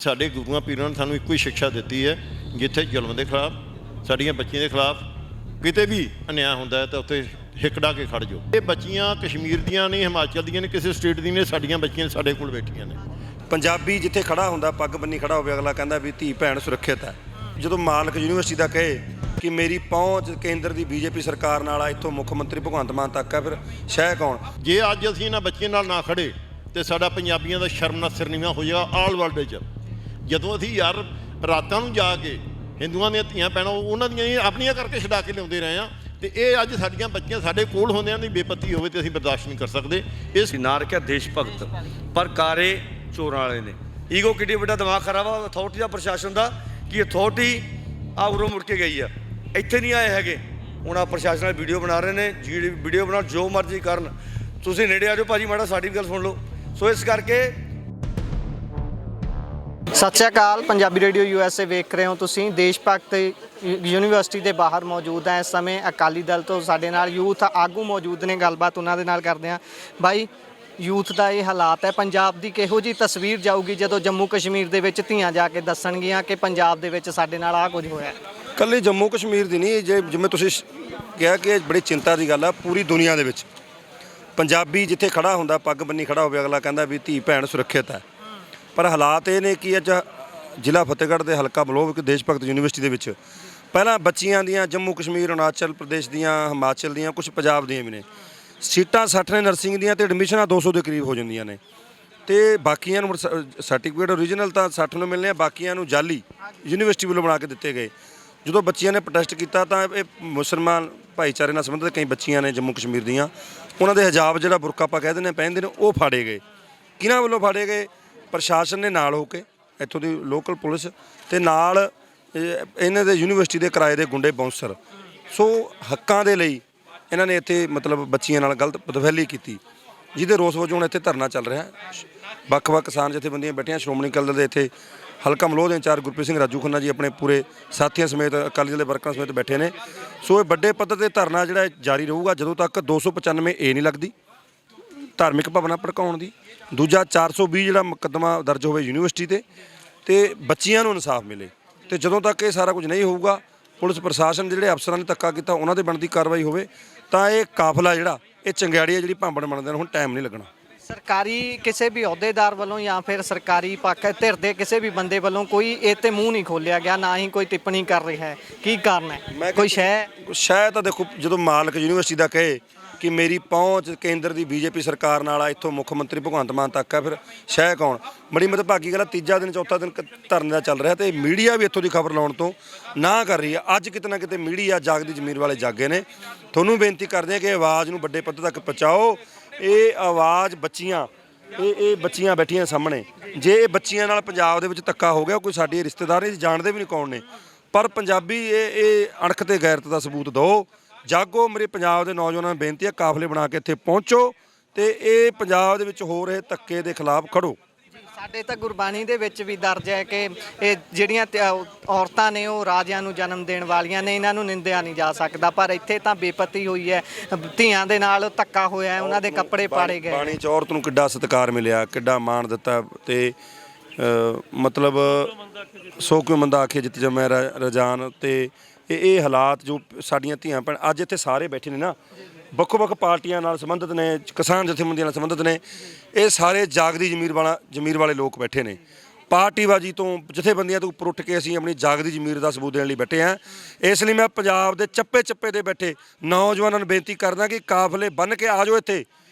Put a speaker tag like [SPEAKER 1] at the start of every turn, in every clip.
[SPEAKER 1] ਸਾਡੇ ਗੁਰੂਆਂ ਪੀਰਾਂ ਨੇ ਸਾਨੂੰ ਇੱਕੋ ਹੀ ਸਿੱਖਿਆ ਦਿੱਤੀ ਹੈ, ਜਿੱਥੇ ਜ਼ੁਲਮ ਦੇ ਖਿਲਾਫ, ਸਾਡੀਆਂ ਬੱਚੀਆਂ ਦੇ ਖਿਲਾਫ ਕਿਤੇ ਵੀ ਅਨਿਆਂ ਹੁੰਦਾ ਹੈ ਤਾਂ ਉੱਥੇ ਹਿੱਕ ਡਾ ਕੇ ਖੜ ਜਾਓ। ਇਹ ਬੱਚੀਆਂ ਕਸ਼ਮੀਰ ਦੀਆਂ ਨਹੀਂ, ਹਿਮਾਚਲ ਦੀਆਂ ਨੇ, ਕਿਸੇ ਸਟੇਟ ਦੀਆਂ ਨੇ, ਸਾਡੀਆਂ ਬੱਚੀਆਂ ਸਾਡੇ ਕੋਲ ਬੈਠੀਆਂ ਨੇ।
[SPEAKER 2] ਪੰਜਾਬੀ ਜਿੱਥੇ ਖੜਾ ਹੁੰਦਾ, ਪੱਗ ਬੰਨੀ ਖੜਾ ਹੋਵੇ, ਅਗਲਾ ਕਹਿੰਦਾ ਵੀ ਧੀ ਭੈਣ ਸੁਰੱਖਿਅਤ ਹੈ। ਜਦੋਂ ਮਾਲਕ ਯੂਨੀਵਰਸਿਟੀ ਦਾ ਕਹੇ ਕਿ ਮੇਰੀ ਪਹੁੰਚ ਕੇਂਦਰ ਦੀ ਬੀਜੇਪੀ ਸਰਕਾਰ ਨਾਲ ਆ, ਇੱਥੋਂ ਮੁੱਖ ਮੰਤਰੀ ਭਗਵੰਤ ਮਾਨ ਤੱਕ ਹੈ, ਫਿਰ ਸ਼ਹਿ ਕੌਣ?
[SPEAKER 1] ਜੇ ਅੱਜ ਅਸੀਂ ਇਹਨਾਂ ਬੱਚਿਆਂ ਨਾਲ ਨਾ ਖੜੇ ਤੇ ਸਾਡਾ ਪੰਜਾਬੀਆਂ ਦਾ ਸ਼ਰਮ ਨਾਲ ਸਿਰ ਨੀਵਾਂ ਹੋ ਜਾਏਗਾ ਆਲ ਵਰਲਡ 'ਚ। ਜਦੋਂ ਅਸੀਂ ਯਾਰ ਰਾਤਾਂ ਨੂੰ ਜਾ ਕੇ ਹਿੰਦੂਆਂ ਦੀਆਂ ਧੀਆਂ ਭੈਣਾਂ ਉਹਨਾਂ ਦੀਆਂ ਆਪਣੀਆਂ ਕਰਕੇ ਛਡਾ ਕੇ ਲਿਆਉਂਦੇ ਰਹੇ ਹਾਂ, ਤੇ ਇਹ ਅੱਜ ਸਾਡੀਆਂ ਬੱਚੀਆਂ ਸਾਡੇ ਕੋਲ ਹੁੰਦਿਆਂ ਦੀ ਬੇਪਤੀ ਹੋਵੇ ਤੇ ਅਸੀਂ ਬਰਦਾਸ਼ਤ ਨਹੀਂ ਕਰ ਸਕਦੇ। ਇਸ
[SPEAKER 3] ਨਾ ਰੱਖਿਆ ਦੇਸ਼ ਭਗਤ, ਪਰ ਕਾਰੇ ਚੋਰਾਂ ਵਾਲੇ ਨੇ। ਈਗੋ ਕਿੱਡੀ ਵੱਡਾ ਦਿਮਾਗ ਖਰਾਬ ਆ ਅਥਾਰਟੀ ਦਾ, ਪ੍ਰਸ਼ਾਸਨ ਦਾ, ਕਿ ਅਥਾਰਟੀ ਆ ਉਰੋਂ ਮੁੜ ਕੇ ਗਈ ਆ, ਇੱਥੇ ਨਹੀਂ ਆਏ ਹੈਗੇ। ਹੁਣ ਆ ਪ੍ਰਸ਼ਾਸਨ ਨਾਲ ਵੀਡੀਓ ਬਣਾ ਰਹੇ ਨੇ, ਜਿਹੜੀ ਵੀਡੀਓ ਬਣਾਉਣ ਜੋ ਮਰਜ਼ੀ ਕਰਨ। ਤੁਸੀਂ ਨੇੜੇ ਆ ਜਾਓ ਭਾਜੀ, ਮਾੜਾ ਸਾਡੀ ਵੀ ਗੱਲ ਸੁਣ ਲਓ। ਸੋ ਇਸ ਕਰਕੇ
[SPEAKER 4] ਸਤਿ ਸ਼੍ਰੀ ਅਕਾਲ। ਪੰਜਾਬੀ ਰੇਡੀਓ USA ਵੇਖ ਰਹੇ ਹੋ ਤੁਸੀਂ। ਦੇਸ਼ ਭਗਤ ਯੂਨੀਵਰਸਿਟੀ ਦੇ ਬਾਹਰ ਮੌਜੂਦ ਹੈ। ਇਸ ਸਮੇਂ ਅਕਾਲੀ ਦਲ ਤੋਂ ਸਾਡੇ ਨਾਲ ਯੂਥ ਆਗੂ ਮੌਜੂਦ ਨੇ, ਗੱਲਬਾਤ ਉਹਨਾਂ ਦੇ ਨਾਲ ਕਰਦੇ ਹਾਂ। ਬਾਈ, ਯੂਥ ਦਾ ਇਹ ਹਾਲਾਤ ਹੈ, ਪੰਜਾਬ ਦੀ ਕਿਹੋ ਜਿਹੀ ਤਸਵੀਰ ਜਾਊਗੀ ਜਦੋਂ ਜੰਮੂ ਕਸ਼ਮੀਰ ਦੇ ਵਿੱਚ ਧੀਆਂ ਜਾ ਕੇ ਦੱਸਣਗੀਆਂ ਕਿ ਪੰਜਾਬ ਦੇ ਵਿੱਚ ਸਾਡੇ ਨਾਲ ਆਹ ਕੁਝ ਹੋਇਆ?
[SPEAKER 2] ਇਕੱਲੇ ਜੰਮੂ ਕਸ਼ਮੀਰ ਦੀ ਨਹੀਂ, ਜਿਵੇਂ ਤੁਸੀਂ ਕਿਹਾ ਕਿ ਬੜੀ ਚਿੰਤਾ ਦੀ ਗੱਲ ਆ, ਪੂਰੀ ਦੁਨੀਆ ਦੇ ਵਿੱਚ ਪੰਜਾਬੀ ਜਿੱਥੇ ਖੜਾ ਹੁੰਦਾ, ਪੱਗ ਬੰਨੀ ਖੜਾ ਹੋਵੇ, ਅਗਲਾ ਕਹਿੰਦਾ ਵੀ ਧੀ ਭੈਣ ਸੁਰੱਖਿਅਤ ਹੈ। ਪਰ ਹਾਲਾਤ ਇਹ ਨੇ ਕਿ ਅੱਜ ਜ਼ਿਲ੍ਹਾ ਫਤਿਹਗੜ੍ਹ ਦੇ ਹਲਕਾ ਮਲੋਹ ਦੇਸ਼ ਭਗਤ ਯੂਨੀਵਰਸਿਟੀ ਦੇ ਵਿੱਚ ਪਹਿਲਾਂ ਬੱਚੀਆਂ ਦੀਆਂ ਜੰਮੂ ਕਸ਼ਮੀਰ, ਅਰੁਣਾਚਲ ਪ੍ਰਦੇਸ਼ ਦੀਆਂ, ਹਿਮਾਚਲ ਦੀਆਂ, ਕੁਝ ਪੰਜਾਬ ਦੀਆਂ ਵੀ ਨੇ ਸੀਟਾਂ 60 ਨੇ ਨਰਸਿੰਗ ਦੀਆਂ, ਤੇ ਐਡਮਿਸ਼ਨਾਂ 200 ਦੇ ਕਰੀਬ ਹੋ ਜਾਂਦੀਆਂ ਨੇ। ਤੇ ਬਾਕੀਆਂ ਨੂੰ ਸਰਟੀਫਿਕੇਟ ਓਰੀਜਨਲ ਤਾਂ 60 ਨੂੰ ਮਿਲਣੇ ਆ, ਬਾਕੀਆਂ ਨੂੰ ਜਾਲੀ ਯੂਨੀਵਰਸਿਟੀ ਵੱਲੋਂ ਬਣਾ ਕੇ ਦਿੱਤੇ ਗਏ। ਜਦੋਂ ਬੱਚੀਆਂ ਨੇ ਪ੍ਰੋਟੈਸਟ ਕੀਤਾ ਤਾਂ ਇਹ ਮੁਸਲਮਾਨ ਭਾਈਚਾਰੇ ਨਾਲ ਸੰਬੰਧਿਤ ਕਈ ਬੱਚੀਆਂ ਨੇ ਜੰਮੂ ਕਸ਼ਮੀਰ ਦੀਆਂ, ਉਹਨਾਂ ਦੇ ਹਿਜਾਬ ਜਿਹੜਾ ਬੁਰਕਾ ਆਪਾਂ ਕਹਿੰਦੇ ਨੇ ਪਹਿਨਦੇ ਨੇ, ਉਹ ਫਾੜੇ ਗਏ। ਕਿਹਨਾਂ ਵੱਲੋਂ ਫਾੜੇ ਗਏ? ਪ੍ਰਸ਼ਾਸਨ ਨੇ ਨਾਲ ਹੋ ਕੇ, ਇੱਥੋਂ ਦੀ ਲੋਕਲ ਪੁਲਿਸ ਤੇ ਨਾਲ ਇਹਨਾਂ ਦੇ ਯੂਨੀਵਰਸਿਟੀ ਦੇ ਕਿਰਾਏ ਦੇ ਗੁੰਡੇ ਬਾਉਂਸਰ। ਸੋ ਹੱਕਾਂ ਦੇ ਲਈ ਇਹਨਾਂ ਨੇ ਇੱਥੇ ਮਤਲਬ ਬੱਚੀਆਂ ਨਾਲ ਗਲਤ ਬਦਫੈਲੀ ਕੀਤੀ, ਜਿਹਦੇ ਰੋਸ ਵਜੋਂ ਹੁਣ ਇੱਥੇ ਧਰਨਾ ਚੱਲ ਰਿਹਾ। ਵੱਖ-ਵੱਖ ਕਿਸਾਨ ਜਥੇਬੰਦੀਆਂ ਬੈਠੀਆਂ, ਸ਼੍ਰੋਮਣੀ ਅਕਾਲੀ ਦਲ ਦੇ ਇੱਥੇ ਹਲਕਾ ਮਲੋਹ ਦੇ ਇੰਚਾਰਜ ਗੁਰਪ੍ਰੀਤ ਸਿੰਘ ਰਾਜੂ ਖੰਨਾ ਜੀ ਆਪਣੇ ਪੂਰੇ ਸਾਥੀਆਂ ਸਮੇਤ, ਅਕਾਲੀ ਦਲ ਦੇ ਵਰਕਰਾਂ ਸਮੇਤ ਬੈਠੇ ਨੇ। ਸੋ ਇਹ ਵੱਡੇ ਪੱਧਰ ਤੇ ਧਰਨਾ ਜਿਹੜਾ ਜਾਰੀ ਰਹੂਗਾ ਜਦੋਂ ਤੱਕ 295 ਏ ਨਹੀਂ ਲੱਗਦੀ ਧਾਰਮਿਕ ਭਾਵਨਾ ਭੜਕਾਉਣ ਦੀ। ਦੂਜਾ 420 ਜਿਹੜਾ ਮੁਕੱਦਮਾ ਦਰਜ ਹੋਵੇ ਯੂਨੀਵਰਸਿਟੀ ਤੇ ਬੱਚੀਆਂ ਨੂੰ ਇਨਸਾਫ ਮਿਲੇ। ਤੇ ਜਦੋਂ ਤੱਕ ਇਹ ਸਾਰਾ ਕੁਝ ਨਹੀਂ ਹੋਊਗਾ, ਪੁਲਿਸ ਪ੍ਰਸ਼ਾਸਨ ਜਿਹੜੇ ਅਫਸਰਾਂ ਨੇ ਧੱਕਾ ਕੀਤਾ ਉਹਨਾਂ ਦੇ ਬਣਦੀ ਕਾਰਵਾਈ ਹੋਵੇ, ਤਾਂ ਇਹ ਕਾਫਲਾ ਜਿਹੜਾ ਇਹ ਚੰਗਿਆੜੀ ਹੈ ਜਿਹੜੀ ਭਾਂਬੜ ਬਣਦੇ ਨੇ, ਹੁਣ ਟਾਈਮ ਨਹੀਂ ਲੱਗਣਾ।
[SPEAKER 4] ਸਰਕਾਰੀ ਕਿਸੇ ਵੀ ਅਹੁਦੇਦਾਰ ਵੱਲੋਂ ਜਾਂ ਫਿਰ ਸਰਕਾਰੀ ਪੱਖ ਧਿਰ ਦੇ ਕਿਸੇ ਵੀ ਬੰਦੇ ਵੱਲੋਂ ਕੋਈ ਇਹ 'ਤੇ ਮੂੰਹ ਨਹੀਂ ਖੋਲ੍ਹਿਆ ਗਿਆ, ਨਾ ਹੀ ਕੋਈ ਟਿੱਪਣੀ ਕਰ ਰਿਹਾ ਹੈ। ਕੀ ਕਾਰਨ ਹੈ? ਕੋਈ
[SPEAKER 2] ਸ਼ਾਇਦ ਤਾਂ ਦੇਖੋ, ਜਦੋਂ ਮਾਲਕ ਯੂਨੀਵਰਸਿਟੀ ਦਾ ਕਹੇ ਕਿ ਮੇਰੀ ਪਹੁੰਚ ਕੇਂਦਰ ਦੀ ਬੀਜੇਪੀ ਸਰਕਾਰ ਨਾਲ ਆ, ਇੱਥੋਂ ਮੁੱਖ ਮੰਤਰੀ ਭਗਵੰਤ ਮਾਨ ਤੱਕ ਹੈ, ਫਿਰ ਸ਼ਹਿ ਕੌਣ? ਬੜੀ ਮਤਭਾਗੀ ਗੱਲ ਆ, ਤੀਜਾ ਦਿਨ ਚੌਥਾ ਦਿਨ ਧਰਨੇ ਦਾ ਚੱਲ ਰਿਹਾ ਤੇ ਮੀਡੀਆ ਵੀ ਇੱਥੋਂ ਦੀ ਖਬਰ ਲਾਉਣ ਤੋਂ ਨਾ ਕਰ ਰਹੀ ਹੈ। ਅੱਜ ਕਿਤੇ ਨਾ ਕਿਤੇ ਮੀਡੀਆ ਜਾਗਦੀ ਜ਼ਮੀਰ ਵਾਲੇ ਜਾਗੇ ਨੇ। ਤੁਹਾਨੂੰ ਬੇਨਤੀ ਕਰਦੇ ਹਾਂ ਕਿ ਆਵਾਜ਼ ਨੂੰ ਵੱਡੇ ਪੱਧਰ ਤੱਕ ਪਹੁੰਚਾਓ। ਇਹ ਆਵਾਜ਼ ਬੱਚੀਆਂ, ਇਹ ਬੱਚੀਆਂ ਬੈਠੀਆਂ ਸਾਹਮਣੇ, ਜੇ ਇਹ ਬੱਚੀਆਂ ਨਾਲ ਪੰਜਾਬ ਦੇ ਵਿੱਚ ਧੱਕਾ ਹੋ ਗਿਆ, ਕੋਈ ਸਾਡੇ ਰਿਸ਼ਤੇਦਾਰ ਨਹੀਂ, ਜਾਣਦੇ ਵੀ ਨਹੀਂ ਕੌਣ ਨੇ, ਪਰ ਪੰਜਾਬੀ ਇਹ ਅਣਖ ਤੇ ਗੈਰਤ ਦਾ ਸਬੂਤ ਦਿਓ। ਜਾਗੋ, ਮੇਰੇ ਪੰਜਾਬ ਦੇ ਨੌਜਵਾਨਾਂ ਨੂੰ ਬੇਨਤੀ ਹੈ, ਕਾਫਲੇ ਬਣਾ ਕੇ ਇੱਥੇ ਪਹੁੰਚੋ ਤੇ ਇਹ ਪੰਜਾਬ ਦੇ ਵਿੱਚ ਹੋ ਰਹੇ ਧੱਕੇ ਦੇ ਖਿਲਾਫ ਖੜੋ।
[SPEAKER 4] ਸਾਡੇ ਤਾਂ ਗੁਰਬਾਣੀ ਦੇ ਵਿੱਚ ਵੀ ਦਰਜ ਹੈ ਕਿ ਇਹ ਜਿਹੜੀਆਂ ਔਰਤਾਂ ਨੇ ਉਹ ਰਾਜਿਆਂ ਨੂੰ ਜਨਮ ਦੇਣ ਵਾਲੀਆਂ ਨੇ, ਇਹਨਾਂ ਨੂੰ ਨਿੰਦਿਆ ਨਹੀਂ ਜਾ ਸਕਦਾ। ਪਰ ਇੱਥੇ ਤਾਂ ਬੇਪਤੀ ਹੋਈ ਹੈ, ਧੀਆਂ ਦੇ ਨਾਲ ਧੱਕਾ ਹੋਇਆ ਹੈ, ਉਹਨਾਂ ਦੇ ਕੱਪੜੇ ਪਾੜੇ ਗਏ।
[SPEAKER 2] ਬਾਣੀ 'ਚ ਔਰਤ ਨੂੰ ਕਿੱਡਾ ਸਤਿਕਾਰ ਮਿਲਿਆ, ਕਿੱਡਾ ਮਾਣ ਦਿੱਤਾ, ਤੇ ਮਤਲਬ ਸੋ ਕਿਉਂ ਮੰਦਾ ਆਖੇ ਜਿੱਤ ਜਮੈ ਰਜਾਨ। ਤੇ ਇਹ ਹਾਲਾਤ ਜੋ ਸਾਡੀਆਂ ਧੀਆਂ ਭੈਣ ਅੱਜ ਇੱਥੇ ਸਾਰੇ ਬੈਠੇ ਨੇ ਨਾ, ਵੱਖੋ-ਵੱਖ ਪਾਰਟੀਆਂ ਨਾਲ ਸੰਬੰਧਿਤ ਨੇ, ਕਿਸਾਨ ਜਥੇਬੰਦੀਆਂ ਨਾਲ ਸੰਬੰਧਿਤ ਨੇ, ਇਹ ਸਾਰੇ ਜਾਗਦੀ ਜ਼ਮੀਰ ਵਾਲੇ ਲੋਕ ਬੈਠੇ ਨੇ। ਪਾਰਟੀਬਾਜ਼ੀ ਤੋਂ, ਜਥੇਬੰਦੀਆਂ ਤੋਂ ਉੱਪਰ ਉੱਠ ਕੇ ਅਸੀਂ ਆਪਣੀ ਜਾਗਦੀ ਜ਼ਮੀਰ ਦਾ ਸਬੂਤ ਦੇਣ ਲਈ ਬੈਠੇ ਹਾਂ। ਇਸ ਲਈ ਮੈਂ ਪੰਜਾਬ ਦੇ ਚੱਪੇ ਦੇ ਬੈਠੇ ਨੌਜਵਾਨਾਂ ਨੂੰ ਬੇਨਤੀ ਕਰਦਾ ਕਿ ਕਾਫਲੇ ਬੰਨ੍ਹ ਕੇ ਆ ਜਾਓ ਇੱਥੇ।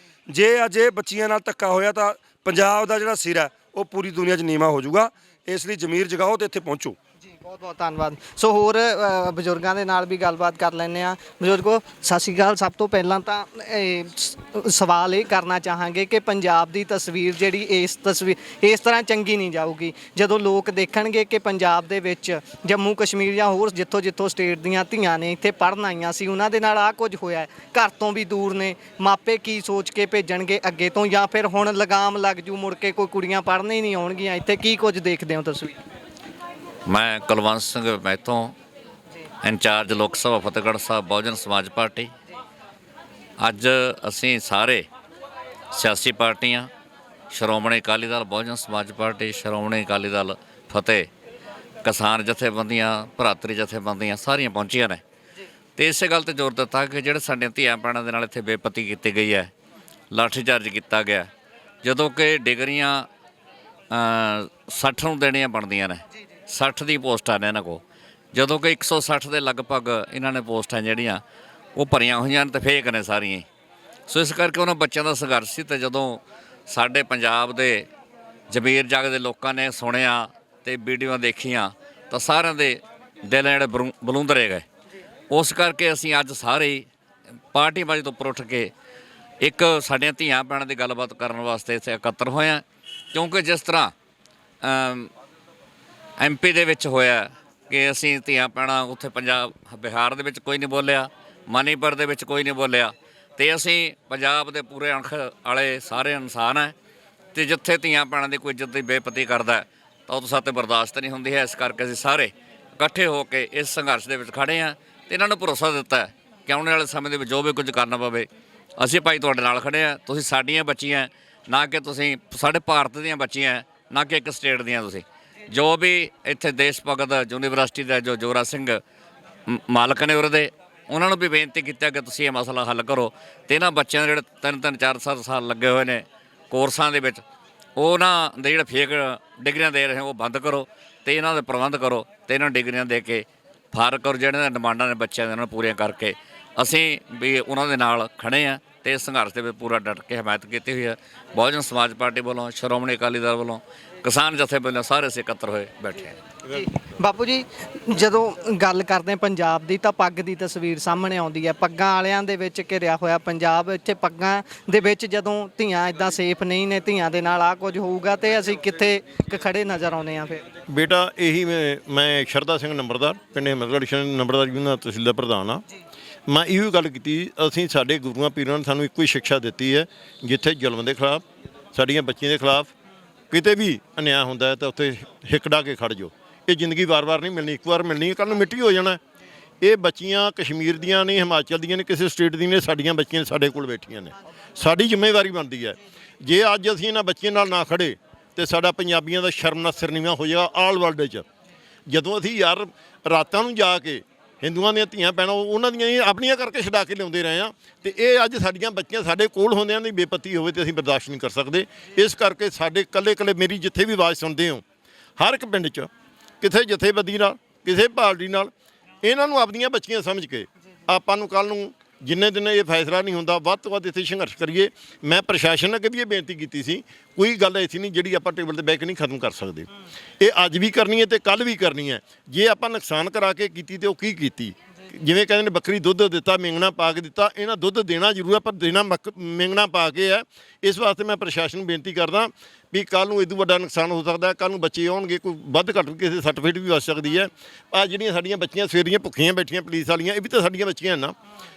[SPEAKER 2] ਜੇ ਅੱਜ ਇਹ ਬੱਚੀਆਂ ਨਾਲ ਧੱਕਾ ਹੋਇਆ ਤਾਂ ਪੰਜਾਬ ਦਾ ਜਿਹੜਾ ਸਿਰ ਹੈ ਉਹ ਪੂਰੀ ਦੁਨੀਆ 'ਚ ਨੀਵਾਂ ਹੋ ਜਾਊਗਾ। ਇਸ ਲਈ ਜ਼ਮੀਰ ਜਗਾਓ ਤੇ ਇੱਥੇ ਪਹੁੰਚੋ।
[SPEAKER 4] ਬਹੁਤ ਬਹੁਤ ਧੰਨਵਾਦ। ਸੋ ਹੋਰ ਬਜ਼ੁਰਗਾਂ ਦੇ ਨਾਲ ਵੀ ਗੱਲਬਾਤ ਕਰ ਲੈਂਦੇ ਹਾਂ। ਬਜ਼ੁਰਗੋ, ਸਤਿ ਸ਼੍ਰੀ ਅਕਾਲ। ਸਭ ਤੋਂ ਪਹਿਲਾਂ ਤਾਂ ਸਵਾਲ ਇਹ ਕਰਨਾ ਚਾਹਾਂਗੇ ਕਿ ਪੰਜਾਬ ਦੀ ਤਸਵੀਰ ਜਿਹੜੀ ਇਸ ਤਰ੍ਹਾਂ ਚੰਗੀ ਨਹੀਂ ਜਾਊਗੀ ਜਦੋਂ ਲੋਕ ਦੇਖਣਗੇ ਕਿ ਪੰਜਾਬ ਦੇ ਵਿੱਚ ਜੰਮੂ ਕਸ਼ਮੀਰ ਜਾਂ ਹੋਰ ਜਿੱਥੋਂ ਸਟੇਟ ਦੀਆਂ ਧੀਆਂ ਨੇ ਇੱਥੇ ਪੜ੍ਹਨ ਆਈਆਂ ਸੀ, ਉਹਨਾਂ ਦੇ ਨਾਲ ਆਹ ਕੁਝ ਹੋਇਆ। ਘਰ ਤੋਂ ਵੀ ਦੂਰ ਨੇ, ਮਾਪੇ ਕੀ ਸੋਚ ਕੇ ਭੇਜਣਗੇ ਅੱਗੇ ਤੋਂ, ਜਾਂ ਫਿਰ ਹੁਣ ਲਗਾਮ ਲੱਗ ਜੂ, ਮੁੜ ਕੇ ਕੋਈ ਕੁੜੀਆਂ ਪੜ੍ਹਨ ਹੀ ਨਹੀਂ ਆਉਣਗੀਆਂ ਇੱਥੇ। ਕੀ ਕੁਝ ਦੇਖਦੇ ਹੋ ਤਸਵੀਰ?
[SPEAKER 5] ਮੈਂ ਕੁਲਵੰਤ ਸਿੰਘ ਮੈਥੋਂ, ਇੰਚਾਰਜ ਲੋਕ ਸਭਾ ਫਤਿਹਗੜ੍ਹ ਸਾਹਿਬ ਬਹੁਜਨ ਸਮਾਜ ਪਾਰਟੀ। ਅੱਜ ਅਸੀਂ ਸਾਰੇ ਸਿਆਸੀ ਪਾਰਟੀਆਂ, ਸ਼੍ਰੋਮਣੀ ਅਕਾਲੀ ਦਲ, ਬਹੁਜਨ ਸਮਾਜ ਪਾਰਟੀ, ਸ਼੍ਰੋਮਣੀ ਅਕਾਲੀ ਦਲ, ਫਤਿਹ ਕਿਸਾਨ ਜਥੇਬੰਦੀਆਂ, ਭਰਾਤਰੀ ਜਥੇਬੰਦੀਆਂ ਸਾਰੀਆਂ ਪਹੁੰਚੀਆਂ ਨੇ ਤੇ ਇਸੇ ਗੱਲ ਤੇ ਜ਼ੋਰ ਦਿੱਤਾ ਕਿ ਜਿਹੜੇ ਸਾਡੇ ਧੀਆਂ ਭੈਣਾਂ ਦੇ ਨਾਲ ਇੱਥੇ ਬੇਪਤੀ ਕੀਤੀ ਗਈ ਹੈ, ਲਾਠੀਚਾਰਜ ਕੀਤਾ ਗਿਆ, ਜਦੋਂ ਕਿ ਡਿਗਰੀਆਂ 60 ਨੂੰ ਦੇਣੀਆਂ ਬਣਦੀਆਂ ਨੇ, 60 ਦੀ ਪੋਸਟਾਂ ਨੇ ਇਹਨਾਂ ਕੋਲ, ਜਦੋਂ ਕਿ 160 ਦੇ ਲਗਭਗ ਇਹਨਾਂ ਨੇ ਪੋਸਟਾਂ ਜਿਹੜੀਆਂ ਉਹ ਭਰੀਆਂ ਹੋਈਆਂ ਨੇ ਤੇ ਫੇਕ ਨੇ ਸਾਰੀਆਂ। ਸੋ ਇਸ ਕਰਕੇ ਉਹਨਾਂ ਬੱਚਿਆਂ ਦਾ ਸੰਘਰਸ਼ ਸੀ ਤੇ ਜਦੋਂ ਸਾਡੇ ਪੰਜਾਬ ਦੇ ਜਮੀਰ ਜੱਗ ਦੇ ਲੋਕਾਂ ਨੇ ਸੁਣਿਆ ਤੇ ਵੀਡੀਓਆਂ ਦੇਖੀਆਂ ਤਾਂ ਸਾਰਿਆਂ ਦੇ ਦਿਲ ਜਿਹੜੇ ਬਲੂੰਦਰੇ ਗਏ। ਉਸ ਕਰਕੇ ਅਸੀਂ ਅੱਜ ਸਾਰੇ ਪਾਰਟੀਬਾਜ਼ੀ ਤੋਂ ਉੱਪਰ ਉੱਠ ਕੇ ਇੱਕ ਸਾਡੀਆਂ ਧੀਆਂ ਭੈਣਾਂ ਦੀ ਗੱਲਬਾਤ ਕਰਨ ਵਾਸਤੇ ਇੱਥੇ ਇਕੱਤਰ ਹੋਏ ਹਾਂ, ਕਿਉਂਕਿ ਜਿਸ ਤਰ੍ਹਾਂ MP ਦੇ ਵਿੱਚ ਹੋਇਆ ਕਿ ਅਸੀਂ ਧੀਆਂ ਭੈਣਾਂ ਉੱਥੇ ਬਿਹਾਰ ਦੇ ਵਿੱਚ ਕੋਈ ਨਹੀਂ ਬੋਲਿਆ, ਮਨੀਪੁਰ ਦੇ ਵਿੱਚ ਕੋਈ ਨਹੀਂ ਬੋਲਿਆ ਤੇ ਅਸੀਂ ਪੰਜਾਬ ਦੇ ਪੂਰੇ ਅਣਖ ਵਾਲੇ ਸਾਰੇ ਇਨਸਾਨ ਹੈ ਤੇ ਜਿੱਥੇ ਧੀਆਂ ਭੈਣਾਂ ਦੀ ਕੋਈ ਇੱਜ਼ਤ ਦੀ ਬੇਪਤੀ ਕਰਦਾ ਤਾਂ ਉਹ ਤੋਂ ਸਾਤੇ ਬਰਦਾਸ਼ਤ ਨਹੀਂ ਹੁੰਦੀ ਹੈ। ਇਸ ਕਰਕੇ ਅਸੀਂ ਸਾਰੇ ਇਕੱਠੇ ਹੋ ਕੇ ਇਸ ਸੰਘਰਸ਼ ਦੇ ਵਿੱਚ ਖੜ੍ਹੇ ਹਾਂ ਤੇ ਇਹਨਾਂ ਨੂੰ ਭਰੋਸਾ ਦਿੱਤਾ ਕਿ ਆਉਣ ਵਾਲੇ ਸਮੇਂ ਦੇ ਵਿੱਚ ਜੋ ਵੀ ਕੁਝ ਕਰਨਾ ਪਵੇ ਅਸੀਂ ਭਾਈ ਤੁਹਾਡੇ ਨਾਲ ਖੜ੍ਹੇ ਹਾਂ। ਤੁਸੀਂ ਸਾਡੀਆਂ ਬੱਚੀਆਂ, ਨਾ ਕਿ ਤੁਸੀਂ ਸਾਡੇ ਭਾਰਤ ਦੀਆਂ ਬੱਚੀਆਂ, ਨਾ ਕਿ ਇੱਕ ਸਟੇਟ ਦੀਆਂ। ਤੁਸੀਂ ਜੋ ਵੀ ਇੱਥੇ ਦੇਸ਼ ਭਗਤ ਯੂਨੀਵਰਸਿਟੀ ਦਾ ਜੋ ਜੋਰਾ ਸਿੰਘ ਮਾਲਕ ਨੇ ਉਹਦੇ, ਉਹਨਾਂ ਨੂੰ ਵੀ ਬੇਨਤੀ ਕੀਤਾ ਕਿ ਤੁਸੀਂ ਇਹ ਮਸਲਾ ਹੱਲ ਕਰੋ ਤੇ ਇਹਨਾਂ ਬੱਚਿਆਂ ਦੇ ਜਿਹੜੇ 3-3 4-7 ਸਾਲ ਲੱਗੇ ਹੋਏ ਨੇ ਕੋਰਸਾਂ ਦੇ ਵਿੱਚ, ਉਹਨਾਂ ਦੇ ਜਿਹੜੇ ਫੇਕ ਡਿਗਰੀਆਂ ਦੇ ਰਹੇ ਉਹ ਬੰਦ ਕਰੋ ਤੇ ਇਹਨਾਂ ਦੇ ਪ੍ਰਬੰਧ ਕਰੋ ਤੇ ਇਹਨਾਂ ਡਿਗਰੀਆਂ ਦੇ ਕੇ ਫਾਰਗ ਕਰੋ। ਜਿਹੜੀਆਂ ਡਿਮਾਂਡਾਂ ਨੇ ਬੱਚਿਆਂ ਦੇ, ਉਹਨਾਂ ਨੂੰ ਪੂਰੀਆਂ ਕਰਕੇ ਅਸੀਂ ਵੀ ਉਹਨਾਂ ਦੇ ਨਾਲ ਖੜ੍ਹੇ ਹਾਂ ਤੇ ਇਸ ਸੰਘਰਸ਼ ਦੇ ਵਿੱਚ ਪੂਰਾ ਡਟ ਕੇ ਹਮਾਇਤ ਕੀਤੀ ਹੋਈ ਹੈ। ਬਹੁਜਨ ਸਮਾਜ ਪਾਰਟੀ ਵੱਲੋਂ, ਸ਼੍ਰੋਮਣੀ ਅਕਾਲੀ ਦਲ ਵੱਲੋਂ, ਕਿਸਾਨ ਜਥੇਬੰਦੀਆਂ ਸਾਰੇ ਅਸੀਂ ਇਕੱਤਰ ਹੋਏ ਬੈਠੇ ਹਾਂ।
[SPEAKER 4] ਜੀ ਬਾਪੂ ਜੀ, ਜਦੋਂ ਗੱਲ ਕਰਦੇ ਪੰਜਾਬ ਦੀ ਤਾਂ ਪੱਗ ਦੀ ਤਸਵੀਰ ਸਾਹਮਣੇ ਆਉਂਦੀ ਹੈ। ਪੱਗਾਂ ਵਾਲਿਆਂ ਦੇ ਵਿੱਚ ਘਿਰਿਆ ਹੋਇਆ ਪੰਜਾਬ, ਇੱਥੇ ਪੱਗਾਂ ਦੇ ਵਿੱਚ ਜਦੋਂ ਧੀਆਂ ਇਦਾਂ ਸੇਫ ਨਹੀਂ ਨੇ, ਧੀਆਂ ਦੇ ਨਾਲ ਆ ਕੁਝ ਹੋਊਗਾ ਤੇ ਅਸੀਂ ਕਿੱਥੇ ਖੜੇ ਨਜ਼ਰ ਆਉਂਦੇ ਹਾਂ ਫਿਰ?
[SPEAKER 1] ਬੇਟਾ ਇਹੀ ਮੈਂ ਸ਼ਰਦਾ ਸਿੰਘ ਨੰਬਰਦਾਰ, ਪਿੰਡ ਹਿੰਮਤਗੜ੍ਹ ਨੰਬਰਦਾਰ ਯੂਨੀਅਨ ਤਹਿਸੀਲ ਦਾ ਪ੍ਰਧਾਨ ਆ। ਮੈਂ ਇਹੋ ਗੱਲ ਕੀਤੀ, ਅਸੀਂ ਸਾਡੇ ਗੁਰੂਆਂ ਪੀਰਾਂ ਨੇ ਸਾਨੂੰ ਇੱਕੋ ਹੀ ਸਿੱਖਿਆ ਦਿੱਤੀ ਹੈ, ਜਿੱਥੇ ਜ਼ੁਲਮ ਦੇ ਖਿਲਾਫ, ਸਾਡੀਆਂ ਬੱਚੀਆਂ ਦੇ ਖਿਲਾਫ ਕਿਤੇ ਵੀ ਅਨਿਆਂ ਹੁੰਦਾ ਹੈ ਤਾਂ ਉੱਥੇ ਹਿੱਕ ਡਾ ਕੇ ਖੜ੍ਹ ਜਾਓ। ਇਹ ਜ਼ਿੰਦਗੀ ਵਾਰ-ਵਾਰ ਨਹੀਂ ਮਿਲਣੀ, ਇੱਕ ਵਾਰ ਮਿਲਣੀ ਹੈ, ਕੱਲ੍ਹ ਨੂੰ ਮਿੱਟੀ ਹੋ ਜਾਣਾ। ਇਹ ਬੱਚੀਆਂ ਕਸ਼ਮੀਰ ਦੀਆਂ ਨਹੀਂ, ਹਿਮਾਚਲ ਦੀਆਂ ਨੇ, ਕਿਸੇ ਸਟੇਟ ਦੀਆਂ ਨੇ, ਸਾਡੀਆਂ ਬੱਚੀਆਂ ਸਾਡੇ ਕੋਲ ਬੈਠੀਆਂ ਨੇ। ਸਾਡੀ ਜ਼ਿੰਮੇਵਾਰੀ ਬਣਦੀ ਹੈ, ਜੇ ਅੱਜ ਅਸੀਂ ਇਹਨਾਂ ਬੱਚਿਆਂ ਨਾਲ ਨਾ ਖੜ੍ਹੇ ਤੇ ਸਾਡਾ ਪੰਜਾਬੀਆਂ ਦਾ ਸ਼ਰਮ ਨਾਲ ਸਿਰਨੀਵਾਂ ਹੋ ਜਾਏਗਾ ਆਲ ਵਰਲਡ 'ਚ। ਜਦੋਂ ਅਸੀਂ ਯਾਰ ਰਾਤਾਂ ਨੂੰ ਜਾ ਕੇ ਹਿੰਦੂਆਂ ਦੀਆਂ ਧੀਆਂ ਭੈਣਾਂ ਉਹਨਾਂ ਦੀਆਂ ਹੀ ਆਪਣੀਆਂ ਕਰਕੇ ਛਡਾ ਕੇ ਲਿਆਉਂਦੇ ਰਹੇ ਹਾਂ ਤੇ ਇਹ ਅੱਜ ਸਾਡੀਆਂ ਬੱਚੀਆਂ ਸਾਡੇ ਕੋਲ ਹੁੰਦਿਆਂ ਦੀ ਬੇਪਤੀ ਹੋਵੇ ਤੇ ਅਸੀਂ ਬਰਦਾਸ਼ਤ ਨਹੀਂ ਕਰ ਸਕਦੇ। ਇਸ ਕਰਕੇ ਸਾਡੇ ਇਕੱਲੇ ਮੇਰੀ ਜਿੱਥੇ ਵੀ ਆਵਾਜ਼ ਸੁਣਦੇ ਹੋ, ਹਰ ਇੱਕ ਪਿੰਡ 'ਚ ਕਿਸੇ ਜਥੇਬੰਦੀ ਨਾਲ, ਕਿਸੇ ਪਾਰਟੀ ਨਾਲ, ਇਹਨਾਂ ਨੂੰ ਆਪਣੀਆਂ ਬੱਚੀਆਂ ਸਮਝ ਕੇ ਆਪਾਂ ਨੂੰ ਕੱਲ੍ਹ ਨੂੰ ਜਿੰਨੇ ਦਿਨ ਇਹ ਫੈਸਲਾ ਨਹੀਂ ਹੁੰਦਾ ਵੱਧ ਤੋਂ ਵੱਧ ਇੱਥੇ ਸੰਘਰਸ਼ ਕਰੀਏ। ਮੈਂ ਪ੍ਰਸ਼ਾਸਨ ਅੱਗੇ ਵੀ ਇਹ ਬੇਨਤੀ ਕੀਤੀ ਸੀ, ਕੋਈ ਗੱਲ ਐਸੀ ਨਹੀਂ ਜਿਹੜੀ ਆਪਾਂ ਟੇਬਲ ਤੇ ਬਹਿ ਕੇ ਨਹੀਂ ਖਤਮ ਕਰ ਸਕਦੇ। ਇਹ ਅੱਜ ਵੀ ਕਰਨੀ ਹੈ ਤੇ ਕੱਲ੍ਹ ਵੀ ਕਰਨੀ ਹੈ। ਜੇ ਆਪਾਂ ਨੁਕਸਾਨ ਕਰਾ ਕੇ ਕੀਤੀ ਤੇ ਉਹ ਕੀ ਕੀਤੀ? ਜਿਵੇਂ ਕਹਿੰਦੇ ਨੇ ਬੱਕਰੀ ਦੁੱਧ ਦਿੱਤਾ, ਮੇਂਗਣਾ ਪਾ ਕੇ ਦਿੱਤਾ, ਇਹਨਾਂ ਦੁੱਧ ਦੇਣਾ ਜ਼ਰੂਰ ਹੈ ਪਰ ਦੇਣਾ ਮੇਂਗਣਾ ਪਾ ਕੇ ਹੈ। ਇਸ ਵਾਸਤੇ ਮੈਂ ਪ੍ਰਸ਼ਾਸਨ ਨੂੰ ਬੇਨਤੀ ਕਰਦਾ ਵੀ ਕੱਲ੍ਹ ਨੂੰ ਇਦੋਂ ਵੱਡਾ ਨੁਕਸਾਨ ਹੋ ਸਕਦਾ, ਕੱਲ੍ਹ ਨੂੰ ਬੱਚੇ ਆਉਣਗੇ, ਕੋਈ ਵੱਧ ਘੱਟ ਕਿਸੇ ਸਰਟੀਫਿਕੇਟ ਵੀ ਵੱਜ ਸਕਦੀ ਹੈ। ਆ ਜਿਹੜੀਆਂ ਸਾਡੀਆਂ ਬੱਚੀਆਂ ਸਵੇਰੀਆਂ ਭੁੱਖੀਆਂ ਬੈਠੀਆਂ ਪੁਲਿਸ ਵਾਲੀਆਂ, ਇਹ ਵੀ ਤਾਂ ਸਾਡੀਆਂ ਬੱਚੀਆਂ ਹਨ ਨਾ,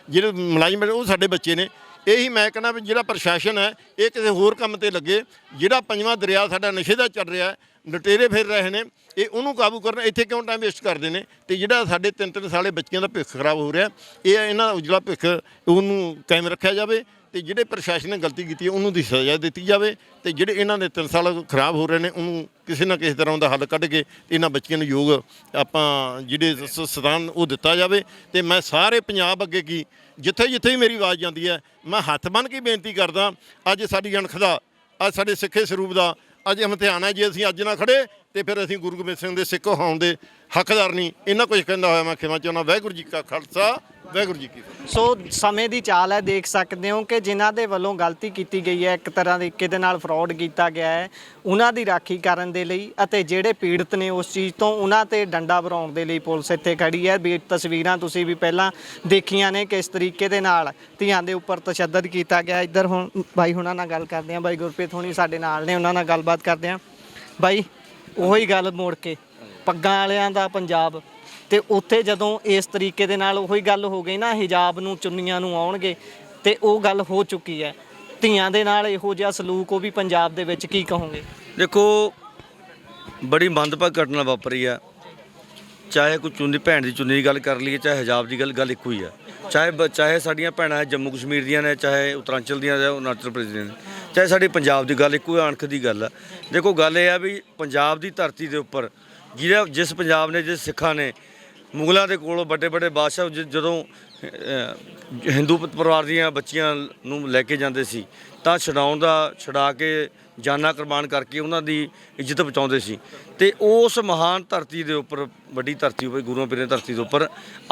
[SPEAKER 1] ਜਿਹੜੇ ਮੁਲਾਜ਼ਮ ਉਹ ਸਾਡੇ ਬੱਚੇ ਨੇ। ਇਹੀ ਮੈਂ ਕਹਿੰਦਾ ਵੀ ਜਿਹੜਾ ਪ੍ਰਸ਼ਾਸਨ ਹੈ ਇਹ ਕਿਸੇ ਹੋਰ ਕੰਮ ਤੇ ਲੱਗੇ। ਜਿਹੜਾ ਪੰਜਵਾਂ ਦਰਿਆ ਸਾਡਾ ਨਸ਼ੇ ਦਾ ਚੱਲ ਰਿਹਾ, ਲੁਟੇਰੇ ਫਿਰ ਰਹੇ ਨੇ, ਇਹ ਉਹਨੂੰ ਕਾਬੂ ਕਰਨਾ। ਇੱਥੇ ਕਿਉਂ ਟਾਈਮ ਵੇਸਟ ਕਰਦੇ ਨੇ? ਤੇ ਜਿਹੜਾ ਸਾਡੇ 3-3 ਸਾਲੇ ਬੱਚਿਆਂ ਦਾ ਭਵਿੱਖ ਖਰਾਬ ਹੋ ਰਿਹਾ, ਇਹ ਇਹਨਾਂ ਦਾ ਉਜਲਾ ਭਵਿੱਖ ਉਹਨੂੰ ਕਾਇਮ ਰੱਖਿਆ ਜਾਵੇ ਤੇ ਜਿਹੜੇ ਪ੍ਰਸ਼ਾਸਨ ਨੇ ਗਲਤੀ ਕੀਤੀ ਹੈ ਉਹਨੂੰ ਦੀ ਸਜ਼ਾ ਦਿੱਤੀ ਜਾਵੇ ਤੇ ਜਿਹੜੇ ਇਹਨਾਂ ਦੇ 3 ਸਾਲ ਖਰਾਬ ਹੋ ਰਹੇ ਨੇ ਉਹਨੂੰ ਕਿਸੇ ਨਾ ਕਿਸੇ ਤਰ੍ਹਾਂ ਦਾ ਹੱਲ ਕੱਢ ਕੇ ਇਹਨਾਂ ਬੱਚਿਆਂ ਨੂੰ ਯੋਗ ਆਪਾਂ ਜਿਹੜੇ ਸਥਾਨ ਉਹ ਦਿੱਤਾ ਜਾਵੇ। ਤੇ ਮੈਂ ਸਾਰੇ ਪੰਜਾਬ ਅੱਗੇ ਕੀ ਜਿੱਥੇ ਵੀ ਮੇਰੀ ਆਵਾਜ਼ ਜਾਂਦੀ ਹੈ, ਮੈਂ ਹੱਥ ਬੰਨ੍ਹ ਕੇ ਬੇਨਤੀ ਕਰਦਾ, ਅੱਜ ਸਾਡੀ ਅਣਖ ਦਾ, ਅੱਜ ਸਾਡੇ ਸਿੱਖੇ ਸਰੂਪ ਦਾ ਅੱਜ ਇਮਤਿਹਾਨ ਹੈ। ਜੇ ਅਸੀਂ ਅੱਜ ਨਾ ਖੜ੍ਹੇ ਤੇ ਫਿਰ ਅਸੀਂ ਗੁਰੂ ਗੋਬਿੰਦ ਸਿੰਘ ਦੇ ਸਿੱਖ ਹੋਣ ਦੇ ਹੱਕਦਾਰ ਨਹੀਂ। ਇਹਨਾਂ ਕੁਝ ਕਹਿੰਦਾ ਹੋਇਆ ਮੈਂ ਖਿਮਾ ਚਾਹੁੰਦਾ। ਵਾਹਿਗੁਰੂ ਜੀ ਕਾ ਖਾਲਸਾ, ਵਾਹਿਗੁਰੂ ਜੀ ਕੀ ਫਤਿਹ।
[SPEAKER 4] ਸੋ ਸਮੇਂ ਦੀ ਚਾਲ ਹੈ, ਦੇਖ ਸਕਦੇ ਹੋ ਕਿ ਜਿਨ੍ਹਾਂ ਦੇ ਵੱਲੋਂ ਗਲਤੀ ਕੀਤੀ ਗਈ ਹੈ, ਇੱਕ ਤਰ੍ਹਾਂ ਦੇ ਦੇ ਨਾਲ ਫਰਾਡ ਕੀਤਾ ਗਿਆ ਹੈ, ਉਹਨਾਂ ਦੀ ਰਾਖੀ ਕਰਨ ਦੇ ਲਈ ਅਤੇ ਜਿਹੜੇ ਪੀੜਤ ਨੇ ਉਸ ਚੀਜ਼ ਤੋਂ ਉਹਨਾਂ ਤੇ ਡੰਡਾ ਭਰਾਉਣ ਦੇ ਲਈ ਪੁਲਿਸ ਇੱਥੇ ਖੜੀ ਹੈ। ਵੀ ਤਸਵੀਰਾਂ ਤੁਸੀਂ ਵੀ ਪਹਿਲਾਂ ਦੇਖੀਆਂ ਨੇ ਕਿਸ ਤਰੀਕੇ ਦੇ ਨਾਲ ਧੀਆਂ ਦੇ ਉੱਪਰ ਤਸ਼ੱਦਦ ਕੀਤਾ ਗਿਆ। ਇੱਧਰ ਹੁਣ ਬਾਈ ਹੁਣਾਂ ਨਾਲ ਗੱਲ ਕਰਦੇ ਹਾਂ, ਬਾਈ ਗੁਰਪ੍ਰੀਤ ਹੁਣੀ ਸਾਡੇ ਨਾਲ ਨੇ, ਉਹਨਾਂ ਨਾਲ ਗੱਲਬਾਤ ਕਰਦੇ ਹਾਂ। ਬਾਈ ਉਹੀ ਗੱਲ ਮੋੜ ਕੇ, ਪੱਗਾਂ ਵਾਲਿਆਂ ਦਾ ਪੰਜਾਬ ਤੇ ਉੱਥੇ ਜਦੋਂ ਇਸ ਤਰੀਕੇ ਦੇ ਨਾਲ ਉਹੀ ਗੱਲ ਹੋ ਗਈ ਨਾ, ਹਿਜਾਬ ਨੂੰ ਚੁੰਨੀਆਂ ਨੂੰ ਆਉਣਗੇ ਤੇ ਉਹ ਗੱਲ ਹੋ ਚੁੱਕੀ ਹੈ। ਧੀਆਂ ਦੇ ਨਾਲ ਇਹੋ ਜਿਹਾ ਸਲੂਕ ਉਹ ਵੀ ਪੰਜਾਬ ਦੇ ਵਿੱਚ, ਕੀ ਕਹੋਗੇ?
[SPEAKER 3] ਦੇਖੋ ਬੜੀ ਮੰਦਭਾਗੀ ਘਟਨਾ ਵਾਪਰੀ ਆ। ਚਾਹੇ ਕੋਈ ਚੁੰਨੀ ਭੈਣ ਦੀ ਚੁੰਨੀ ਦੀ ਗੱਲ ਕਰ ਲਈਏ, ਚਾਹੇ ਹਿਜਾਬ ਦੀ ਗੱਲ ਇੱਕੋ ਹੀ ਆ। ਚਾਹੇ ਸਾਡੀਆਂ ਭੈਣਾਂ ਜੰਮੂ ਕਸ਼ਮੀਰ ਦੀਆਂ ਨੇ, ਚਾਹੇ ਉੱਤਰਾਂਚਲ ਦੀਆਂ ਜਾਂ ਅਰੁਣਾਚਲ ਪ੍ਰਦੇਸ਼ ਦੀਆਂ ਨੇ, ਚਾਹੇ ਸਾਡੇ ਪੰਜਾਬ ਦੀ ਗੱਲ, ਇੱਕੋ ਅਣਖ ਦੀ ਗੱਲ ਆ। ਦੇਖੋ ਗੱਲ ਇਹ ਆ ਵੀ ਪੰਜਾਬ ਦੀ ਧਰਤੀ ਦੇ ਉੱਪਰ ਜਿਸ ਪੰਜਾਬ ਨੇ, ਜਿਸ ਸਿੱਖਾਂ ਨੇ ਮੁਗਲਾਂ ਦੇ ਕੋਲੋਂ ਵੱਡੇ ਵੱਡੇ ਬਾਦਸ਼ਾਹ ਜਦੋਂ ਹਿੰਦੂ ਪਰਿਵਾਰ ਦੀਆਂ ਬੱਚੀਆਂ ਨੂੰ ਲੈ ਕੇ ਜਾਂਦੇ ਸੀ ਤਾਂ ਛੁਡਾ ਕੇ ਜਾਨਾਂ ਕੁਰਬਾਨ ਕਰਕੇ ਉਹਨਾਂ ਦੀ ਇੱਜ਼ਤ ਬਚਾਉਂਦੇ ਸੀ। ਤੇ ਉਸ ਮਹਾਨ ਧਰਤੀ ਦੇ ਉੱਪਰ, ਵੱਡੀ ਧਰਤੀ ਉੱਪਰ, ਗੁਰੂਆਂ ਪੀਰਾਂ ਦੀ ਧਰਤੀ ਦੇ ਉੱਪਰ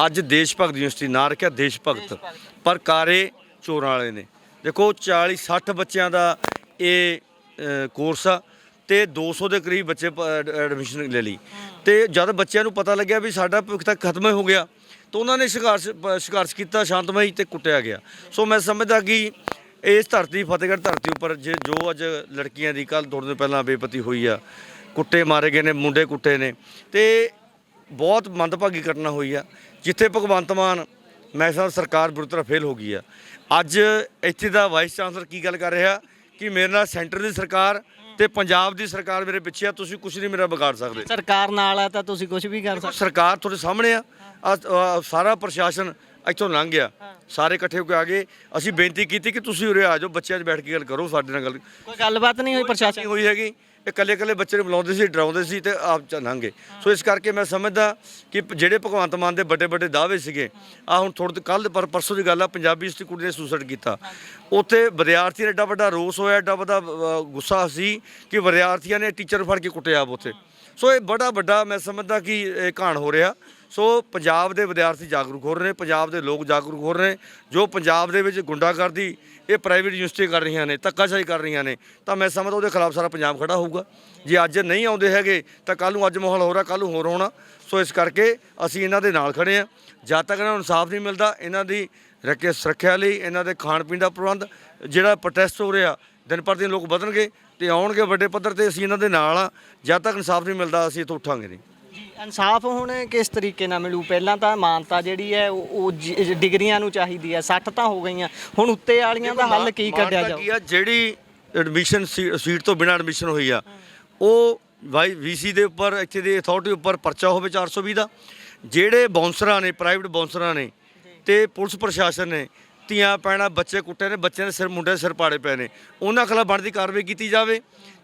[SPEAKER 3] ਅੱਜ ਦੇਸ਼ ਭਗਤ ਯੂਨੀਵਰਸਿਟੀ ਨਾਂ ਰੱਖਿਆ ਦੇਸ਼ ਭਗਤ, ਪਰ ਕਾਰੇ ਚੋਰਾਂ ਵਾਲੇ ਨੇ। ਦੇਖੋ 40-60 ਬੱਚਿਆਂ ਦਾ ਇਹ ਕੋਰਸ ਆ ਤੇ 200 ਦੇ ਕਰੀਬ ਬੱਚੇ ਐਡਮਿਸ਼ਨ ਲੈ ਲਈ। ਤੇ ਜਦ ਬੱਚਿਆਂ ਨੂੰ ਪਤਾ ਲੱਗਿਆ ਵੀ ਸਾਡਾ ਭਵਿੱਖ ਤਾਂ ਖਤਮ ਹੀ ਹੋ ਗਿਆ ਤਾਂ ਉਹਨਾਂ ਨੇ ਸੰਘਰਸ਼ ਕੀਤਾ ਸ਼ਾਂਤਮਈ ਤੇ ਕੁੱਟਿਆ ਗਿਆ। ਸੋ ਮੈਂ ਸਮਝਦਾ ਕਿ ਇਸ ਧਰਤੀ, ਫਤਿਹਗੜ੍ਹ ਧਰਤੀ ਉੱਪਰ ਜੋ ਅੱਜ ਲੜਕੀਆਂ ਦੀ ਕੱਲ੍ਹ ਥੋੜ੍ਹੇ ਦਿਨ ਪਹਿਲਾਂ ਬੇਪਤੀ ਹੋਈ ਆ, ਕੁੱਟੇ ਮਾਰੇ ਗਏ ਨੇ, ਮੁੰਡੇ ਕੁੱਟੇ ਨੇ, ਤੇ ਬਹੁਤ ਮੰਦਭਾਗੀ ਘਟਨਾ ਹੋਈ ਆ ਜਿੱਥੇ ਭਗਵੰਤ ਮਾਨ, ਮੈਂ ਸਮਝਦਾ ਸਰਕਾਰ ਬੁਰੀ ਤਰ੍ਹਾਂ ਫੇਲ ਹੋ ਗਈ ਆ। ਅੱਜ ਇੱਥੇ ਦਾ ਵਾਈਸ ਚਾਂਸਲਰ ਕੀ ਗੱਲ ਕਰ ਰਿਹਾ ਕਿ ਮੇਰੇ ਨਾਲ ਸੈਂਟਰ ਦੀ ਸਰਕਾਰ ਤੇ ਪੰਜਾਬ ਦੀ ਸਰਕਾਰ ਮੇਰੇ ਪਿੱਛੇ ਆ, ਤੁਸੀਂ ਕੁਝ ਨਹੀਂ ਮੇਰਾ ਵਿਗਾੜ ਸਕਦੇ।
[SPEAKER 4] ਸਰਕਾਰ ਨਾਲ ਆ ਤਾਂ ਤੁਸੀਂ ਕੁਝ ਵੀ ਕਰ ਸਕਦੇ।
[SPEAKER 3] ਸਰਕਾਰ ਤੁਹਾਡੇ ਸਾਹਮਣੇ ਆ, ਸਾਰਾ ਪ੍ਰਸ਼ਾਸਨ ਇੱਥੋਂ ਲੰਘ ਗਿਆ, ਸਾਰੇ ਇਕੱਠੇ ਹੋ ਕੇ ਆ ਗਏ। ਅਸੀਂ ਬੇਨਤੀ ਕੀਤੀ ਕਿ ਤੁਸੀਂ ਉਰੇ ਆ ਜਾਓ, ਬੱਚਿਆਂ 'ਚ ਬੈਠ ਕੇ ਗੱਲ ਕਰੋ, ਸਾਡੇ ਨਾਲ ਗੱਲ
[SPEAKER 4] ਕੋਈ ਗੱਲਬਾਤ ਨਹੀਂ ਹੋਈ ਪ੍ਰਸ਼ਾਸਨ
[SPEAKER 3] ਹੋਈ ਹੈਗੀ। ਇਹ ਇਕੱਲੇ ਬੱਚੇ ਨੂੰ ਬੁਲਾਉਂਦੇ ਸੀ, ਡਰਾਉਂਦੇ ਸੀ ਤੇ ਆਪ ਚ ਲੰਘੇ। ਸੋ ਇਸ ਕਰਕੇ ਮੈਂ ਸਮਝਦਾ ਕਿ ਜਿਹੜੇ ਭਗਵੰਤ ਮਾਨ ਦੇ ਵੱਡੇ ਦਾਅਵੇ ਸੀਗੇ, ਆ ਹੁਣ ਥੋੜ੍ਹੇ ਕੱਲ੍ਹ ਪਰਸੋਂ ਦੀ ਗੱਲ ਆ, ਪੰਜਾਬੀ ਯੂਨੀਵਰਸਿਟੀ ਕੁੜੀ ਨੇ ਸੁਸਾਈਡ ਕੀਤਾ। ਉੱਥੇ ਵਿਦਿਆਰਥੀ ਦਾ ਐਡਾ ਵੱਡਾ ਰੋਸ ਹੋਇਆ, ਐਡਾ ਵੱਡਾ ਗੁੱਸਾ ਸੀ ਕਿ ਵਿਦਿਆਰਥੀਆਂ ਨੇ ਟੀਚਰ ਫੜ ਕੇ ਕੁੱਟਿਆ ਆਪ ਉੱਥੇ। ਸੋ ਇਹ ਬੜਾ ਵੱਡਾ ਮੈਂ ਸਮਝਦਾ ਕਿ ਇਹ ਘਾਣ ਹੋ ਰਿਹਾ। ਸੋ ਪੰਜਾਬ ਦੇ ਵਿਦਿਆਰਥੀ ਜਾਗਰੂਕ ਹੋ ਰਹੇ ਨੇ, ਪੰਜਾਬ ਦੇ ਲੋਕ ਜਾਗਰੂਕ ਹੋ ਰਹੇ ਨੇ। ਜੋ ਪੰਜਾਬ ਦੇ ਵਿੱਚ ਗੁੰਡਾਗਰਦੀ ਇਹ ਪ੍ਰਾਈਵੇਟ ਯੂਨੀਵਰਸਿਟੀ ਕਰ ਰਹੀਆਂ ਨੇ, ਧੱਕਾਸ਼ਾਹੀ ਕਰ ਰਹੀਆਂ ਨੇ, ਤਾਂ ਮੈਂ ਸਮਝਦਾ ਉਹਦੇ ਖਿਲਾਫ ਸਾਰਾ ਪੰਜਾਬ ਖੜਾ ਹੋਊਗਾ। ਜੇ ਅੱਜ ਨਹੀਂ ਆਉਂਦੇ ਹੈਗੇ ਤਾਂ ਕੱਲ੍ਹ ਨੂੰ, ਅੱਜ ਮਾਹੌਲ ਹੋ ਰਿਹਾ, ਕੱਲ੍ਹ ਨੂੰ ਹੋਰ ਹੋਣਾ। ਸੋ ਇਸ ਕਰਕੇ ਅਸੀਂ ਇਹਨਾਂ ਦੇ ਨਾਲ ਖੜੇ ਹਾਂ। ਜਦ ਤੱਕ ਇਹਨਾਂ ਨੂੰ ਇਨਸਾਫ ਨਹੀਂ ਮਿਲਦਾ, ਇਹਨਾਂ ਦੀ ਸੁਰੱਖਿਆ ਲਈ, ਇਹਨਾਂ ਦੇ ਖਾਣ ਪੀਣ ਦਾ ਪ੍ਰਬੰਧ, ਜਿਹੜਾ ਪ੍ਰੋਟੈਸਟ ਹੋ ਰਿਹਾ, ਦਿਨ ਪਰ ਦਿਨ ਲੋਕ ਵਧਣਗੇ ਤੇ ਆਉਣਗੇ ਵੱਡੇ ਪੱਧਰ ਤੇ। ਅਸੀਂ ਇਹਨਾਂ ਦੇ ਨਾਲ ਆ। ਜਦ ਤੱਕ ਇਨਸਾਫ ਨਹੀਂ ਮਿਲਦਾ ਅਸੀਂ ਇੱਥੋਂ ਉੱਠਾਂਗੇ ਨਹੀਂ।
[SPEAKER 4] ਇਨਸਾਫ ਹੁਣ ਕਿਸ ਤਰੀਕੇ ਨਾਲ ਮਿਲੂ? ਪਹਿਲਾਂ ਤਾਂ ਮਾਨਤਾ ਜਿਹੜੀ ਹੈ ਉਹ ਡਿਗਰੀਆਂ ਨੂੰ ਚਾਹੀਦੀ ਹੈ, 60 ਤਾਂ ਹੋ ਗਈਆਂ, ਹੁਣ ਉੱਤੇ ਵਾਲੀਆਂ ਦਾ ਹੱਲ ਕੀ ਕੱਢਿਆ ਜਾਊ?
[SPEAKER 3] ਜਿਹੜੀ ਐਡਮਿਸ਼ਨ ਸੀਟ ਤੋਂ ਬਿਨਾਂ ਐਡਮਿਸ਼ਨ ਹੋਈ ਆ, ਉਹ ਵੀਸੀ ਦੇ ਉੱਪਰ, ਇੱਥੇ ਦੀ ਅਥਾਰਟੀ ਉੱਪਰ ਪਰਚਾ ਹੋਵੇ 420 ਦਾ। ਜਿਹੜੇ ਬਾਉਂਸਰਾਂ ਨੇ, ਪ੍ਰਾਈਵੇਟ ਬਾਉਂਸਰਾਂ ਨੇ ਤੇ ਪੁਲਿਸ ਪ੍ਰਸ਼ਾਸਨ ਨੇ ਧੀਆਂ ਪੈਣਾ, ਬੱਚੇ ਕੁੱਟੇ ਨੇ, ਬੱਚਿਆਂ ਦੇ ਸਿਰ, ਮੁੰਡੇ ਦੇ ਸਿਰ ਪਾੜੇ ਪਏ ਨੇ, ਉਹਨਾਂ ਖਿਲਾਫ ਬਣਦੀ ਕਾਰਵਾਈ ਕੀਤੀ ਜਾਵੇ।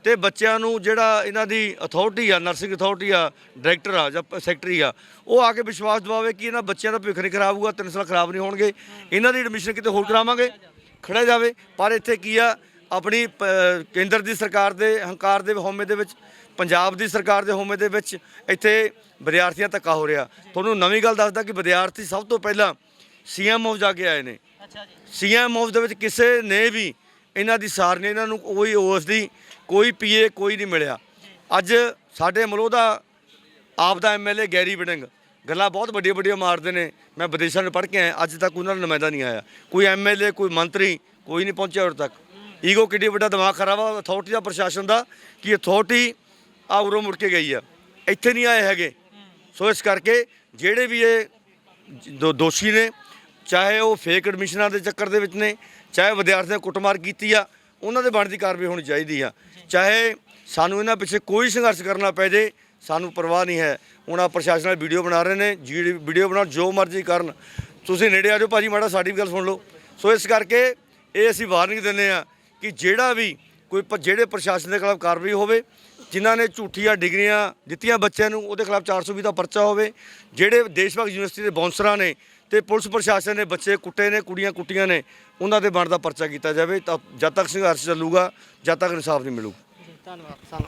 [SPEAKER 3] ਤੇ ਬੱਚਿਆਂ ਨੂੰ ਜਿਹੜਾ ਇਹਨਾਂ ਦੀ ਅਥਾਰਟੀ ਆ, ਨਰਸਿੰਗ ਅਥਾਰਟੀ ਆ, ਡਾਇਰੈਕਟਰ ਆ ਜਾਂ ਸੈਕਟਰੀ ਆ, ਉਹ ਆ ਕੇ ਵਿਸ਼ਵਾਸ ਦਿਵਾਵੇ ਕਿ ਇਹਨਾਂ ਬੱਚਿਆਂ ਦਾ ਭਵਿੱਖ ਨਹੀਂ ਖਰਾਬ ਹੋਊਗਾ, 3 ਸਾਲ ਖਰਾਬ ਨਹੀਂ ਹੋਣਗੇ, ਇਹਨਾਂ ਦੀ ਐਡਮਿਸ਼ਨ ਕਿਤੇ ਹੋਰ ਕਰਾਵਾਂਗੇ, ਖੜਿਆ ਜਾਵੇ। ਪਰ ਇੱਥੇ ਕੀ ਆ, ਆਪਣੀ ਕੇਂਦਰ ਦੀ ਸਰਕਾਰ ਦੇ ਹੰਕਾਰ ਦੇ ਹਉਮੈ ਦੇ ਵਿੱਚ, ਪੰਜਾਬ ਦੀ ਸਰਕਾਰ ਦੇ ਹਉਮੈ ਦੇ ਵਿੱਚ ਇੱਥੇ ਵਿਦਿਆਰਥੀਆਂ ਧੱਕਾ ਹੋ ਰਿਹਾ। ਤੁਹਾਨੂੰ ਨਵੀਂ ਗੱਲ ਦੱਸਦਾ ਕਿ ਵਿਦਿਆਰਥੀ ਸਭ ਤੋਂ ਪਹਿਲਾਂ ਸੀਐਮ ਹਾਊਸ ਜਾ ਕੇ ਆਏ ਨੇ। ਸੀਐਮ ਹਾਊਸ ਦੇ ਵਿੱਚ ਕਿਸੇ ਨੇ ਵੀ ਇਹਨਾਂ ਦੀ ਸਾਰ ਨੇ, ਇਹਨਾਂ ਨੂੰ ਕੋਈ ਉਸ ਦੀ ਕੋਈ ਪੀਏ ਕੋਈ ਨਹੀਂ ਮਿਲਿਆ। ਅੱਜ ਸਾਡੇ ਮਲੋਹ ਦਾ ਆਪ ਦਾ ਐਮਐਲਏ ਗੈਰੀ ਵੜਿੰਗ ਗੱਲਾਂ ਬਹੁਤ ਵੱਡੀਆਂ ਮਾਰਦੇ ਨੇ। ਮੈਂ ਵਿਦੇਸ਼ਾਂ ਨੂੰ ਪੜ੍ਹ ਕੇ ਆਇਆ, ਅੱਜ ਤੱਕ ਉਹਨਾਂ ਦਾ ਨੁਮਾਇੰਦਾ ਨਹੀਂ ਆਇਆ, ਕੋਈ ਐਮਐਲਏ, ਕੋਈ ਮੰਤਰੀ, ਕੋਈ ਨਹੀਂ ਪਹੁੰਚਿਆ ਉਰੇ ਤੱਕ। ਈਗੋ ਕਿੱਡੀ ਵੱਡਾ ਦਿਮਾਗ ਖਰਾਬ ਆ ਅਥਾਰਟੀ ਦਾ, ਪ੍ਰਸ਼ਾਸਨ ਦਾ, ਕਿ ਅਥਾਰਟੀ ਆ ਉਰੋਂ ਮੁੜ ਕੇ ਗਈ ਆ, ਇੱਥੇ ਨਹੀਂ ਆਏ ਹੈਗੇ। ਸੋ ਇਸ ਕਰਕੇ ਜਿਹੜੇ ਵੀ ਇਹ ਦੋਸ਼ੀ ਨੇ, ਚਾਹੇ ਉਹ ਫੇਕ ਐਡਮਿਸ਼ਨਾਂ ਦੇ ਚੱਕਰ ਦੇ ਵਿੱਚ ਨੇ, ਚਾਹੇ ਵਿਦਿਆਰਥੀਆਂ ਕੁੱਟਮਾਰ ਕੀਤੀ ਆ, ਉਹਨਾਂ ਦੇ ਬਣਦੀ ਕਾਰਵਾਈ ਹੋਣੀ ਚਾਹੀਦੀ ਆ। ਚਾਹੇ ਸਾਨੂੰ ਇਹਨਾਂ ਪਿੱਛੇ ਕੋਈ ਸੰਘਰਸ਼ ਕਰਨਾ ਪੈ ਜੇ, ਸਾਨੂੰ ਪਰਵਾਹ ਨਹੀਂ ਹੈ। ਹੁਣ ਆ ਪ੍ਰਸ਼ਾਸਨ ਨਾਲ ਵੀਡੀਓ ਬਣਾ ਰਹੇ ਨੇ, ਵੀਡੀਓ ਬਣਾਉਣ, ਜੋ ਮਰਜ਼ੀ ਕਰਨ, ਤੁਸੀਂ ਨੇੜੇ ਆ ਜਾਓ ਭਾਜੀ, ਮਾੜਾ ਸਾਡੀ ਵੀ ਗੱਲ ਸੁਣ ਲਓ। ਸੋ ਇਸ ਕਰਕੇ ਇਹ ਅਸੀਂ ਵਾਰਨਿੰਗ ਦਿੰਦੇ ਆ ਕਿ ਜਿਹੜਾ ਵੀ ਜਿਹੜੇ ਪ੍ਰਸ਼ਾਸਨ ਦੇ ਖਿਲਾਫ ਕਾਰਵਾਈ ਹੋਵੇ, ਜਿਨ੍ਹਾਂ ਨੇ ਝੂਠੀਆਂ ਡਿਗਰੀਆਂ ਦਿੱਤੀਆਂ ਬੱਚਿਆਂ ਨੂੰ, ਉਹਦੇ ਖਿਲਾਫ 420 ਦਾ ਪਰਚਾ ਹੋਵੇ। ਜਿਹੜੇ ਦੇਸ਼ ਭਗਤ ਯੂਨੀਵਰਸਿਟੀ ਦੇ ਬਾਉਂਸਰਾਂ ਨੇ ਤੇ ਪੁਲਿਸ ਪ੍ਰਸ਼ਾਸਨ ਨੇ ਬੱਚੇ ਕੁੱਟੇ ਨੇ, ਕੁੜੀਆਂ ਕੁੱਟੀਆਂ ਨੇ, ਉਹਨਾਂ ਦੇ ਬਣਦਾ ਪਰਚਾ ਕੀਤਾ ਜਾਵੇ। ਤਾਂ ਜਦ ਤੱਕ ਸੰਘਰਸ਼ ਚੱਲੂਗਾ, ਜਦ ਤੱਕ ਇਨਸਾਫ ਨਹੀਂ ਮਿਲੂ।
[SPEAKER 4] ਧੰਨਵਾਦ। ਸਾਨੂੰ